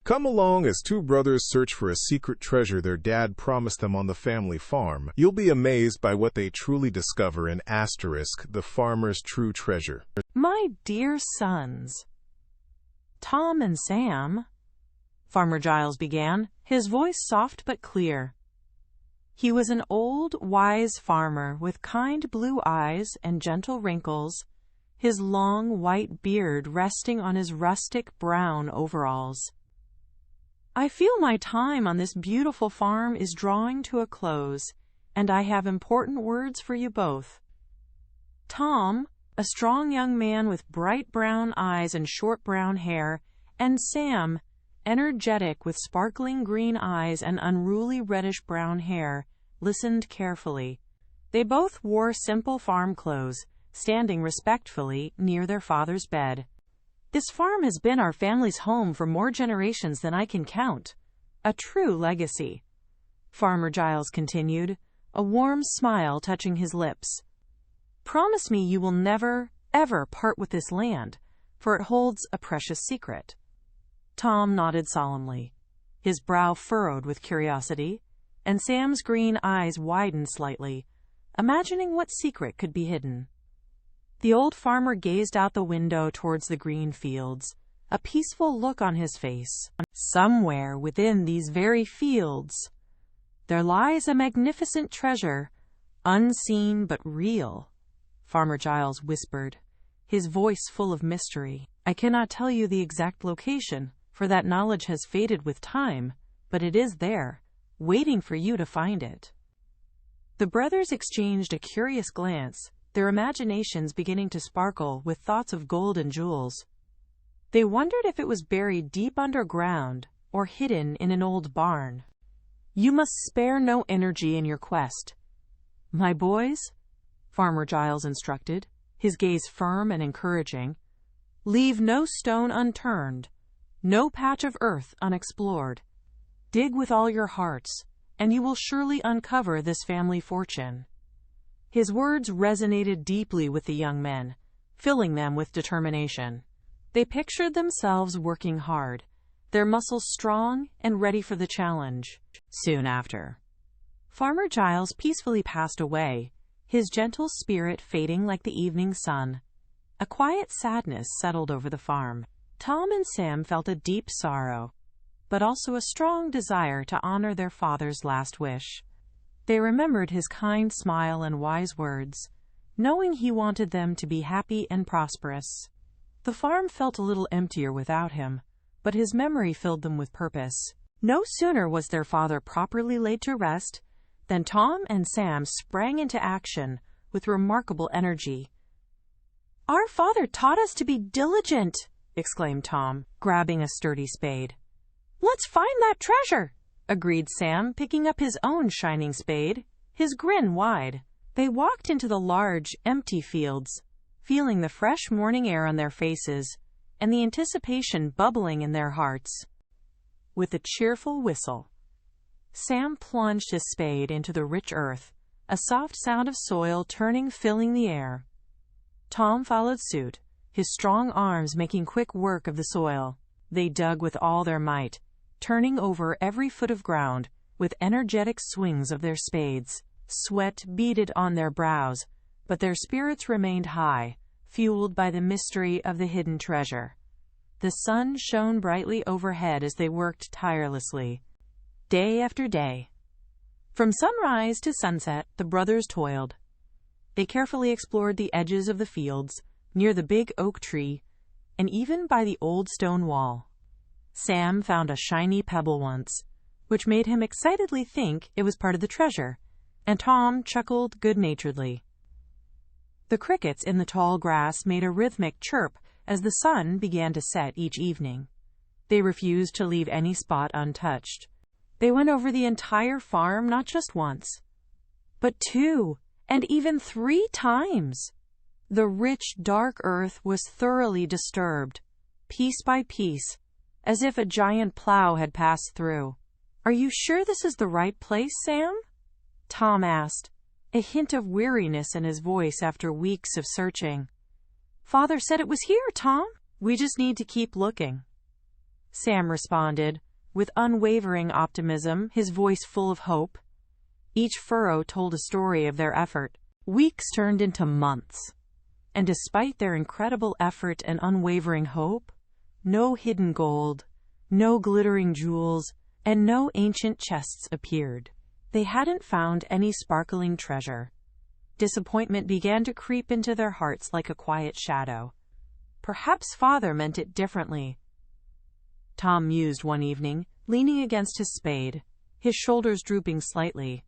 Come along as two brothers search for a secret treasure their dad promised them on the family farm. You'll be amazed by what they truly discover in the farmer's true treasure. My dear sons, Tom and Sam, Farmer Giles began, his voice soft but clear. He was an old, wise farmer with kind blue eyes and gentle wrinkles, his long white beard resting on his rustic brown overalls. I feel my time on this beautiful farm is drawing to a close, and I have important words for you both. Tom, a strong young man with bright brown eyes and short brown hair, and Sam, energetic with sparkling green eyes and unruly reddish-brown hair, listened carefully. They both wore simple farm clothes, standing respectfully near their father's bed. This farm has been our family's home for more generations than I can count. A true legacy. Farmer Giles continued, a warm smile touching his lips. Promise me you will never, ever part with this land, for it holds a precious secret. Tom nodded solemnly, his brow furrowed with curiosity, and Sam's green eyes widened slightly, imagining what secret could be hidden. The old farmer gazed out the window towards the green fields, a peaceful look on his face. Somewhere within these very fields, there lies a magnificent treasure, unseen but real, Farmer Giles whispered, his voice full of mystery. I cannot tell you the exact location, for that knowledge has faded with time, but it is there, waiting for you to find it. The brothers exchanged a curious glance, their imaginations beginning to sparkle with thoughts of gold and jewels. They wondered if it was buried deep underground or hidden in an old barn. You must spare no energy in your quest, my boys, Farmer Giles instructed, his gaze firm and encouraging. Leave no stone unturned, no patch of earth unexplored. Dig with all your hearts, and you will surely uncover this family fortune. His words resonated deeply with the young men, filling them with determination. They pictured themselves working hard, their muscles strong and ready for the challenge. Soon after, Farmer Giles peacefully passed away, his gentle spirit fading like the evening sun. A quiet sadness settled over the farm. Tom and Sam felt a deep sorrow, but also a strong desire to honor their father's last wish. They remembered his kind smile and wise words, knowing he wanted them to be happy and prosperous. The farm felt a little emptier without him, but his memory filled them with purpose. No sooner was their father properly laid to rest than Tom and Sam sprang into action with remarkable energy. Our father taught us to be diligent, exclaimed Tom, grabbing a sturdy spade. Let's find that treasure, agreed Sam, picking up his own shining spade, his grin wide. They walked into the large, empty fields, feeling the fresh morning air on their faces and the anticipation bubbling in their hearts. With a cheerful whistle, Sam plunged his spade into the rich earth, a soft sound of soil turning filling the air. Tom followed suit, his strong arms making quick work of the soil. They dug with all their might, turning over every foot of ground with energetic swings of their spades. Sweat beaded on their brows, but their spirits remained high, fueled by the mystery of the hidden treasure. The sun shone brightly overhead as they worked tirelessly, day after day. From sunrise to sunset, the brothers toiled. They carefully explored the edges of the fields, near the big oak tree, and even by the old stone wall. Sam found a shiny pebble once, which made him excitedly think it was part of the treasure, and Tom chuckled good-naturedly. The crickets in the tall grass made a rhythmic chirp as the sun began to set each evening. They refused to leave any spot untouched. They went over the entire farm not just once, but 2 and even 3 times. The rich, dark earth was thoroughly disturbed, piece by piece, as if a giant plow had passed through. Are you sure this is the right place, Sam? Tom asked, a hint of weariness in his voice after weeks of searching. Father said it was here, Tom. We just need to keep looking. Sam responded, with unwavering optimism, his voice full of hope. Each furrow told a story of their effort. Weeks turned into months, and despite their incredible effort and unwavering hope, no hidden gold, no glittering jewels, and no ancient chests appeared. They hadn't found any sparkling treasure. Disappointment began to creep into their hearts like a quiet shadow. Perhaps Father meant it differently. Tom mused one evening, leaning against his spade, his shoulders drooping slightly.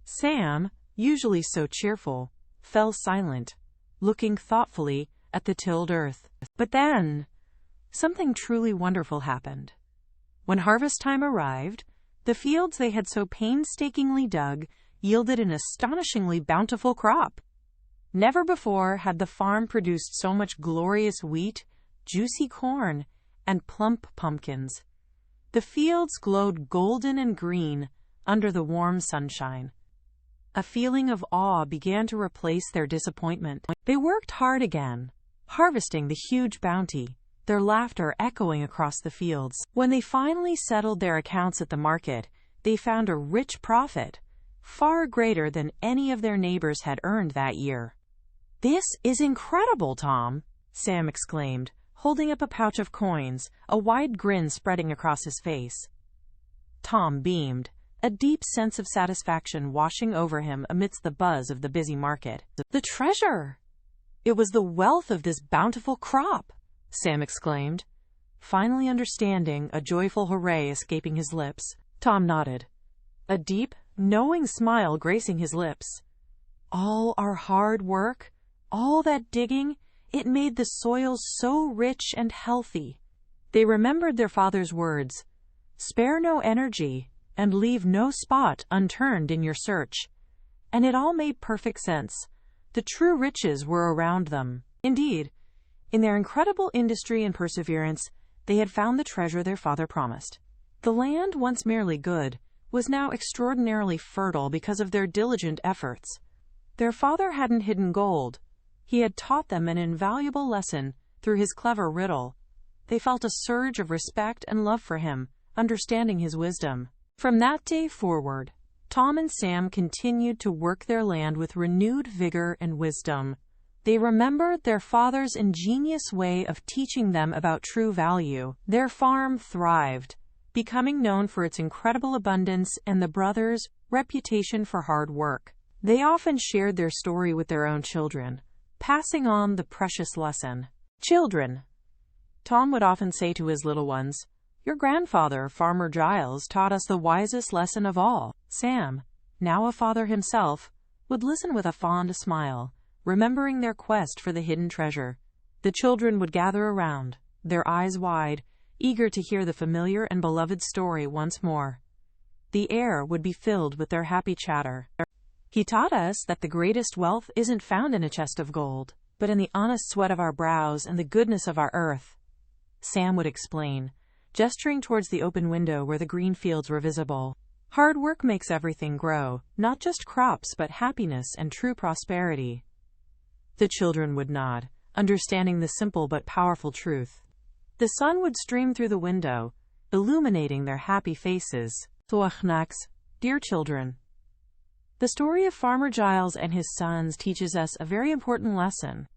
Sam, usually so cheerful, fell silent, looking thoughtfully at the tilled earth. But then, something truly wonderful happened. When harvest time arrived, the fields they had so painstakingly dug yielded an astonishingly bountiful crop. Never before had the farm produced so much glorious wheat, juicy corn, and plump pumpkins. The fields glowed golden and green under the warm sunshine. A feeling of awe began to replace their disappointment. They worked hard again, harvesting the huge bounty, their laughter echoing across the fields. When they finally settled their accounts at the market, they found a rich profit, far greater than any of their neighbors had earned that year. "This is incredible, Tom," Sam exclaimed, holding up a pouch of coins, a wide grin spreading across his face. Tom beamed, a deep sense of satisfaction washing over him amidst the buzz of the busy market. "The treasure! It was the wealth of this bountiful crop," Sam exclaimed, finally understanding, a joyful hooray escaping his lips. Tom nodded, a deep, knowing smile gracing his lips. All our hard work, all that digging, it made the soil so rich and healthy. They remembered their father's words, "Spare no energy, and leave no spot unturned in your search." And it all made perfect sense. The true riches were around them. Indeed, in their incredible industry and perseverance, they had found the treasure their father promised. The land, once merely good, was now extraordinarily fertile because of their diligent efforts. Their father hadn't hidden gold. He had taught them an invaluable lesson through his clever riddle. They felt a surge of respect and love for him, understanding his wisdom. From that day forward, Tom and Sam continued to work their land with renewed vigor and wisdom. They remembered their father's ingenious way of teaching them about true value. Their farm thrived, becoming known for its incredible abundance and the brothers' reputation for hard work. They often shared their story with their own children, passing on the precious lesson. "Children," Tom would often say to his little ones, "your grandfather, Farmer Giles, taught us the wisest lesson of all." Sam, now a father himself, would listen with a fond smile, remembering their quest for the hidden treasure. The children would gather around, their eyes wide, eager to hear the familiar and beloved story once more. The air would be filled with their happy chatter. "He taught us that the greatest wealth isn't found in a chest of gold, but in the honest sweat of our brows and the goodness of our earth," Sam would explain, gesturing towards the open window where the green fields were visible. "Hard work makes everything grow, not just crops but happiness and true prosperity." The children would nod, understanding the simple but powerful truth. The sun would stream through the window, illuminating their happy faces. Dear children, the story of Farmer Giles and his sons teaches us a very important lesson.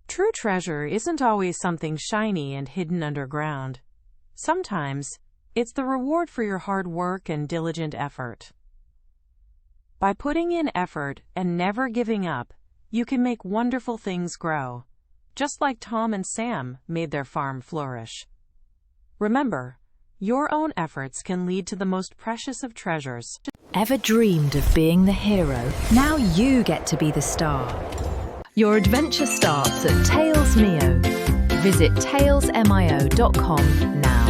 True treasure isn't always something shiny and hidden underground. Sometimes, it's the reward for your hard work and diligent effort. By putting in effort and never giving up, you can make wonderful things grow, just like Tom and Sam made their farm flourish. Remember, your own efforts can lead to the most precious of treasures. Ever dreamed of being the hero? Now you get to be the star. Your adventure starts at TalesMio. Visit talesmio.com now.